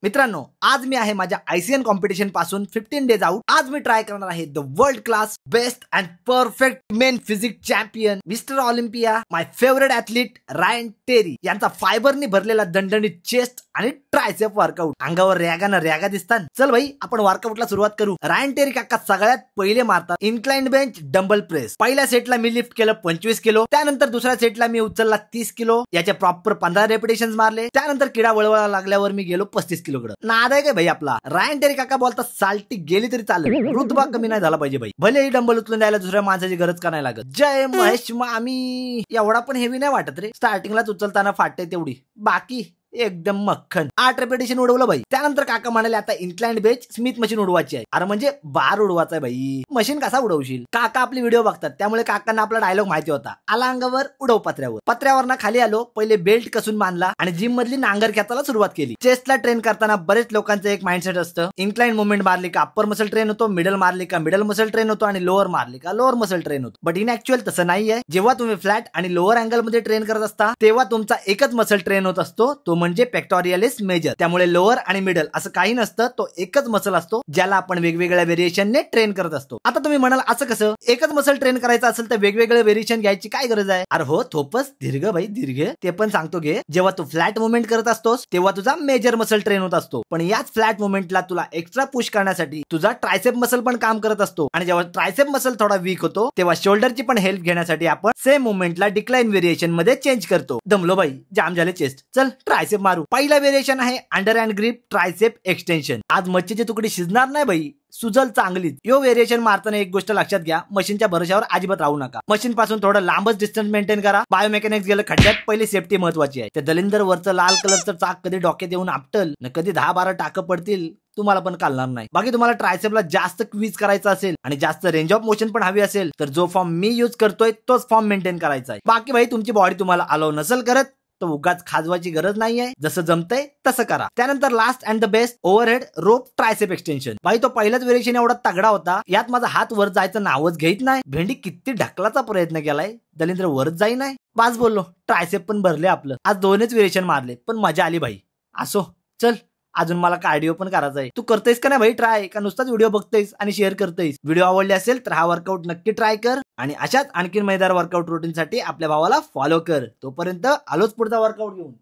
मित्रांनो, आज मी आहे माझ्या आयसीएन कॉम्पिटिशन पासून 15 डेज आउट. आज मी ट्राय करणार आहे the world class best and perfect men physique champion Mister Olympia, my favourite athlete Ryan Terry यांचा फायबरनी भरलेला दणदणीत चेस्ट आणि ट्रायसेप वर्कआउट. अंगावर रॅगा दिसतात. चल भाई, आपण वर्कआउटला सुरुवात करू. रायन टेरी काका सगळ्यात पहिले मारतात इन्क्लाइंड बेंच डंबल प्रेस. पहिल्या सेटला मी लिफ्ट केलं 25 किलो. त्यानंतर दुसऱ्या सेटला मी उचलला 30 किलो. याचे प्रॉपर 15 रेपिटेशन मारले. त्यानंतर किडा वळवळा लागल्यावर मी गेलो 35 किलो कडे. नाद आहे काय भाई आपला. रायन टेरी काका बोलता साल्टी गेली तरी चालेल, रुतबा कमी नाही झाला पाहिजे भाई. भलेही डंबल उचलून द्यायला दुसऱ्या माणसाची गरज का नाही लागत. जय महेश मामी. एवढा पण हेवी नाही वाटत रे. स्टार्टिंगलाच उचलताना फाटते तेवढी, बाकी एकदम मक्खन. 8 रेपिटेशन उडवलं भाई. त्यानंतर काका म्हणाले आता इन्क्लाइंड बेंच स्मिथ मशीन उडवायची आहे. अरे म्हणजे बार उडवायचा आहे भाई. मशीन कसा उडवशील. काका आपली व्हिडिओ बघतात त्यामुळे काकांना आपला डायलॉग माहिती होता. आला अंगावर उडव पत्र्यावर. पत्र्यावर खाली आलो. पहिले बेल्ट कसून बांधला आणि जिम मधली नांगर खेचायला सुरुवात केली. चेस्टला ट्रेन करताना बरेच लोकांचं एक माइंडसेट असतं, इन्क्लाइंड मुवमेंट मारली का अप्पर मसल ट्रेन होतो, मिडल मारली का मिडल मसल ट्रेन होतो आणि लोअर मारली का लोअर मसल ट्रेन होतो. बट इन ऍक्च्युअल तसं नाहीये. जेव्हा तुम्ही फ्लॅट आणि लोअर अँगल मध्ये ट्रेन करत असता तेव्हा तुमचा एकच मसल ट्रेन होत असतो, तो म्हणजे पेक्टोरियल मेजर. त्यामुळे लोअर आणि मिडल असं काही नसतं, तो एकच मसल असतो ज्याला आपण वेगवेगळ्या व्हेरिएशनने ट्रेन करत असतो. आता तुम्ही म्हणाल असं कसं, एकच मसल ट्रेन करायचं असेल तर वेगवेगळे व्हेरिएशन घ्यायची काय गरज आहे. अरे हो, थोपस दीर्घ भाई दीर्घ. ते पण सांगतो घे. जेव्हा तू फ्लॅट मुवमेंट करत असतोस तेव्हा तुझा मेजर मसल ट्रेन होत असतो, पण याच फ्लॅट मुवमेंटला तुला एक्स्ट्रा पुश करण्यासाठी तुझा ट्रायसेप मसल पण काम करत असतो. आणि जेव्हा ट्रायसेप मसल थोडा वीक होतो तेव्हा शोल्डरची पण हेल्प घेण्यासाठी आपण सेम मुवमेंटला डिक्लाइन व्हेरिएशन मध्ये चेंज करतो. दमलो भाई, जाम झाले चेस्ट. चल ट्रायसेप मारू. पहिला व्हेरिएशन आहे under hand grip tricep extension. आज मच्छीची तुकडी शिजणार नाही भाई, सुजल चांगलीच. यो व्हेरिएशन मारताना एक गोष्ट लक्षात घ्या, मशीनच्या भरोशावर अजिबात राहू नका. मशीन पासून थोडं लांबच डिस्टन्स मेंटेन करा. बायोमेकॅनिक्स गेलं खड्ड्यात, पहिली सेफ्टी महत्वाची आहे. त्या दलिंदर वरचं लाल कलरचं चाक कधी डोक्यात येऊन आपटल न कधी 10-12 टाकं पडतील, तुम्हाला पण कळणार नाही. बाकी तुम्हाला ट्रायसेपला जास्त क्वीज करायचा असेल आणि जास्त रेंज ऑफ मोशन पण हवी असेल तर जो फॉर्म मी यूज करतोय तोच फॉर्म मेंटेन करायचा आहे. बाकी भाई तुमची बॉडी तुम्हाला अलाव नसेल करत तर उगाच खाजवायची गरज नाहीये. जसं जमतंय तसं करा. त्यानंतर last and the best overhead rope tricep extension. भाई तो पहिलाच व्हेरिएशन एवढा तगडा होता, यात माझा हात वर जायचं नावच घेत नाही. भेंडी किती ढकलाचा प्रयत्न केलाय, दलिंद्र वरच जाई नाही. बास बोललो, ट्रायसेप पण भरले आपलं. आज दोनच व्हेरिएशन मारले पण मजा आली भाई. असो, चल अजून मला कार्डिओ पण करायचा आहे. तू करतेस का नाही भाई ट्राय, का नुसताच व्हिडिओ बघतेस आणि शेअर करतेस. व्हिडिओ आवडले असेल तर हा वर्कआउट नक्की ट्राय कर आणि अशाच आणखी मजेदार वर्कआउट रुटीन साठी आपल्या भावाला फॉलो कर. तोपर्यंत आलोच पुढचा वर्कआउट घेऊन.